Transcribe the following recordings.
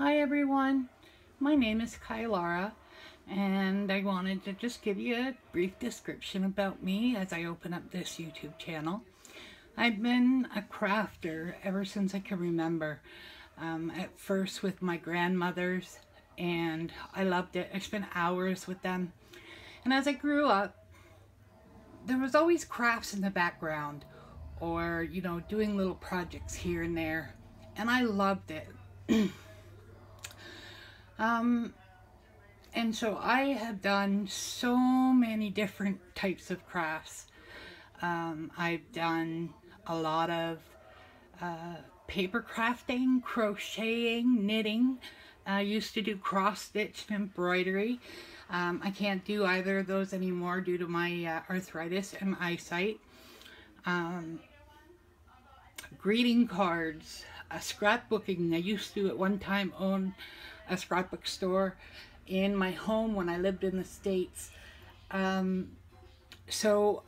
Hi everyone, my name is Kylara and I wanted to just give you a brief description about me as I open up this YouTube channel. I've been a crafter ever since I can remember. At first with my grandmothers, and I loved it. I spent hours with them, and as I grew up there was always crafts in the background, or doing little projects here and there, and I loved it. And so I have done so many different types of crafts. I've done a lot of paper crafting, crocheting, knitting. I used to do cross stitch and embroidery. I can't do either of those anymore due to my arthritis and eyesight. Greeting cards, scrapbooking. I used to at one time own a scrapbook store in my home when I lived in the States. So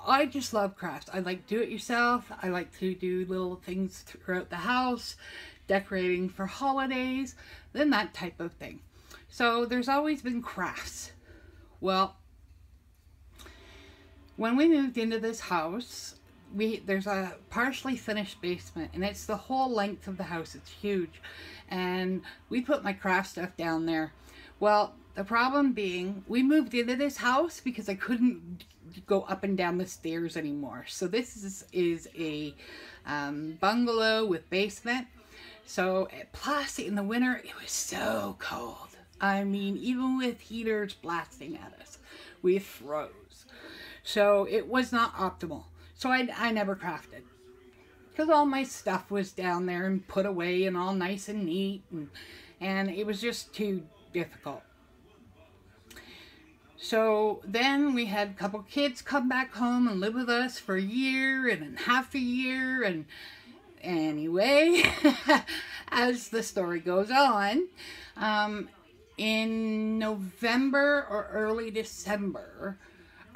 I just love crafts. I like do it yourself. I like to do little things throughout the house, decorating for holidays, then that type of thing. So there's always been crafts. Well, when we moved into this house, there's a partially finished basement, and it's the whole length of the house. It's huge, and we put my craft stuff down there. Well, the problem being, we moved into this house because I couldn't go up and down the stairs anymore. So this is a bungalow with basement. So plus in the winter it was so cold. I mean, even with heaters blasting at us, we froze. So it was not optimal. So I never crafted, because all my stuff was down there and put away and all nice and neat, and it was just too difficult. So then we had a couple kids come back home and live with us for a year and then half a year, and anyway, as the story goes on, in November or early December,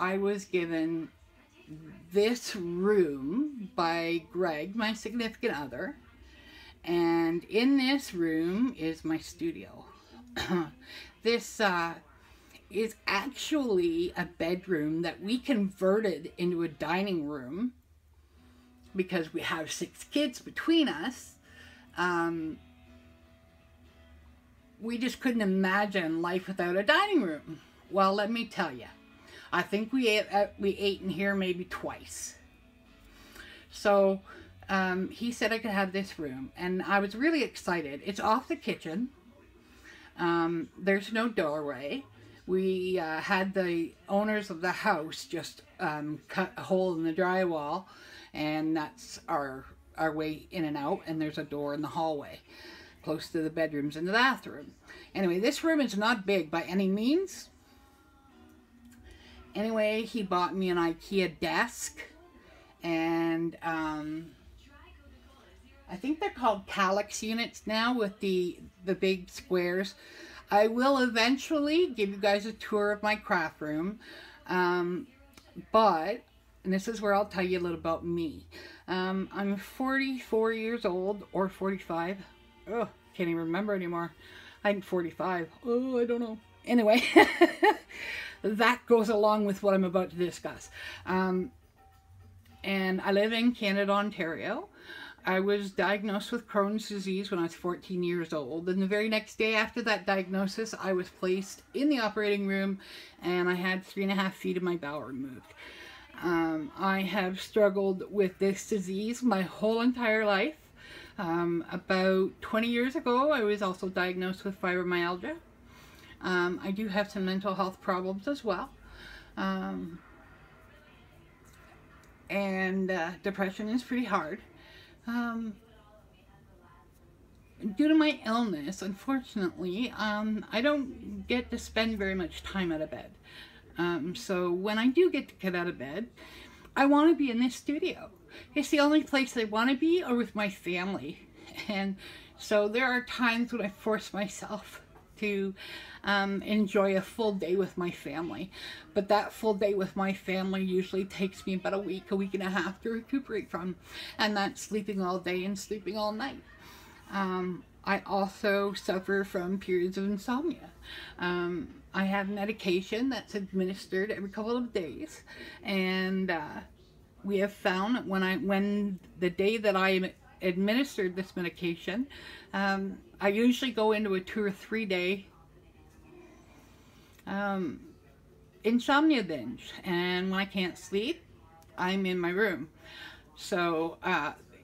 I was given this room by Greg, my significant other, and in this room is my studio. This is actually a bedroom that we converted into a dining room because we have 6 kids between us. We just couldn't imagine life without a dining room. Well, let me tell you, I think we ate in here maybe twice. So he said I could have this room, and I was really excited. It's off the kitchen. There's no doorway. We had the owners of the house just cut a hole in the drywall, and that's our way in and out, and there's a door in the hallway close to the bedrooms and the bathroom. Anyway, this room is not big by any means. Anyway, he bought me an IKEA desk, and I think they're called Calyx units now with the big squares. I will eventually give you guys a tour of my craft room, but, and this is where I'll tell you a little about me. I'm 44 years old, or 45. Oh, can't even remember anymore. I'm 45. Oh, I don't know. Anyway, that goes along with what I'm about to discuss. And I live in Canada, Ontario. I was diagnosed with Crohn's disease when I was 14 years old, and the very next day after that diagnosis, I was placed in the operating room, and I had 3.5 feet of my bowel removed. I have struggled with this disease my whole entire life. About 20 years ago, I was also diagnosed with fibromyalgia. I do have some mental health problems as well. And depression is pretty hard. Due to my illness, unfortunately, I don't get to spend very much time out of bed. So when I do get to get out of bed, I want to be in this studio. It's the only place I want to be, or with my family. And so there are times when I force myself to enjoy a full day with my family. But that full day with my family usually takes me about a week and a half to recuperate from. And that's sleeping all day and sleeping all night. I also suffer from periods of insomnia. I have medication that's administered every couple of days, and we have found that when the day that I am administered this medication, I usually go into a 2 or 3 day insomnia binge, and when I can't sleep, I'm in my room. So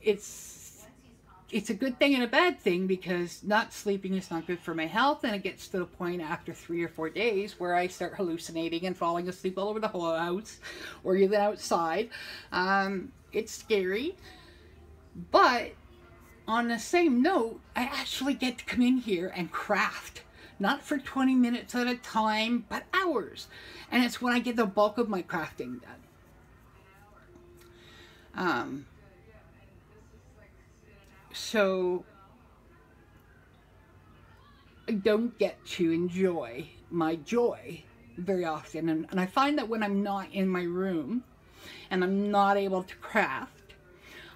it's a good thing and a bad thing, because not sleeping is not good for my health, and it gets to the point after 3 or 4 days where I start hallucinating and falling asleep all over the whole house or even outside. It's scary, but on the same note, I actually get to come in here and craft, not for 20 minutes at a time, but hours, and it's when I get the bulk of my crafting done. So I don't get to enjoy my joy very often, and I find that when I'm not in my room and I'm not able to craft,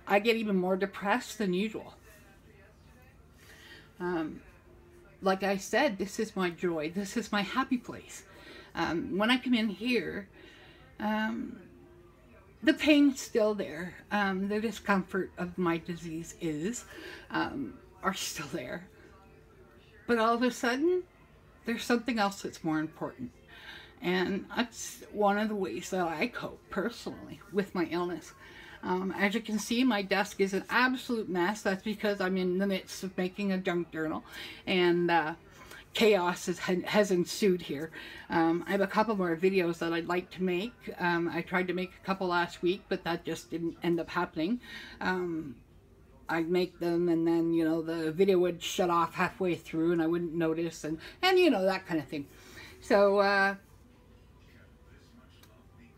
I get even more depressed than usual. Like I said, this is my joy, this is my happy place. When I come in here, the pain's still there. The discomfort of my disease are still there. But all of a sudden, there's something else that's more important. And that's one of the ways that I cope personally with my illness. As you can see, my desk is an absolute mess. That's because I'm in the midst of making a junk journal, and chaos has ensued here. I have a couple more videos that I'd like to make. I tried to make a couple last week, but that just didn't end up happening. I'd make them, and then, you know, the video would shut off halfway through and I wouldn't notice, and you know, that kind of thing. So I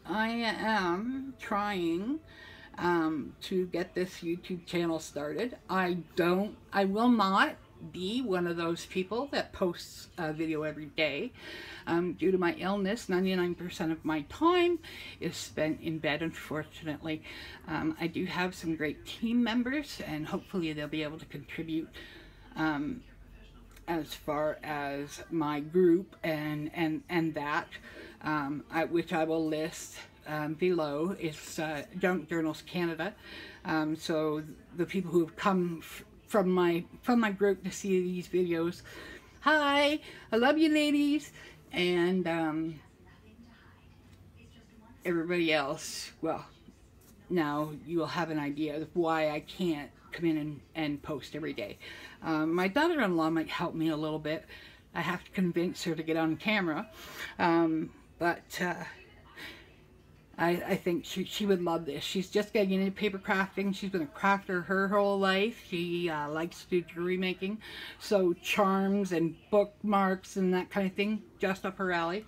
am trying to get this YouTube channel started. I will not be one of those people that posts a video every day. Due to my illness, 99% of my time is spent in bed, unfortunately. I do have some great team members, and hopefully they'll be able to contribute as far as my group and that, which I will list below. Is Junk Journals Canada. So the people who have come from my group to see these videos, hi, I love you ladies. And everybody else, well, now you will have an idea of why I can't come in and post every day. My daughter-in-law might help me a little bit. I have to convince her to get on camera, but I think she would love this. She's just getting into paper crafting. She's been a crafter her whole life. She likes to do jewelry making, so charms and bookmarks and that kind of thing, just up her alley.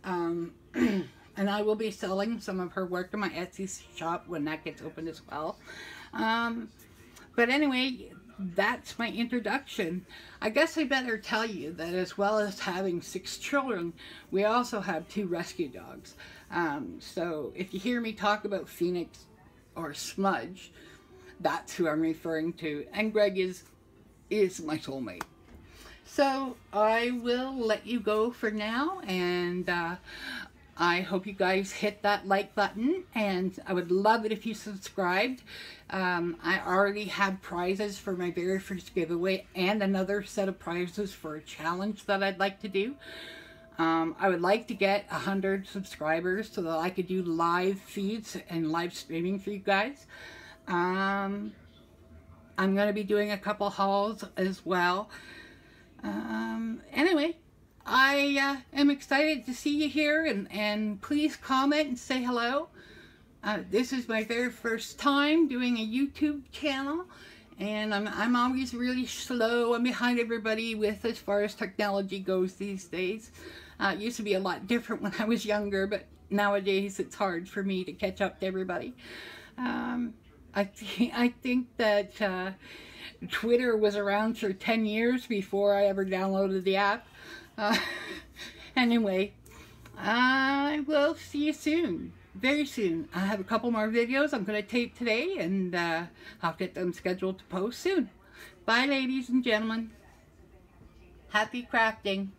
And I will be selling some of her work in my Etsy shop when that gets opened as well. But anyway, that's my introduction. I guess I better tell you that as well as having 6 children, we also have 2 rescue dogs. So if you hear me talk about Phoenix or Smudge, that's who I'm referring to. And Greg is my soulmate. So I will let you go for now, and I hope you guys hit that like button, and I would love it if you subscribed. I already have prizes for my very first giveaway and another set of prizes for a challenge that I'd like to do. I would like to get 100 subscribers so that I could do live feeds and live streaming for you guys. I'm going to be doing a couple hauls as well. Anyway, I am excited to see you here, and please comment and say hello. This is my very first time doing a YouTube channel, and I'm always really slow. I'm behind everybody with as far as technology goes these days. It used to be a lot different when I was younger, but nowadays it's hard for me to catch up to everybody. I think that Twitter was around for 10 years before I ever downloaded the app. Anyway, I will see you soon. Very soon. I have a couple more videos I'm going to tape today, and I'll get them scheduled to post soon. Bye, ladies and gentlemen. Happy crafting.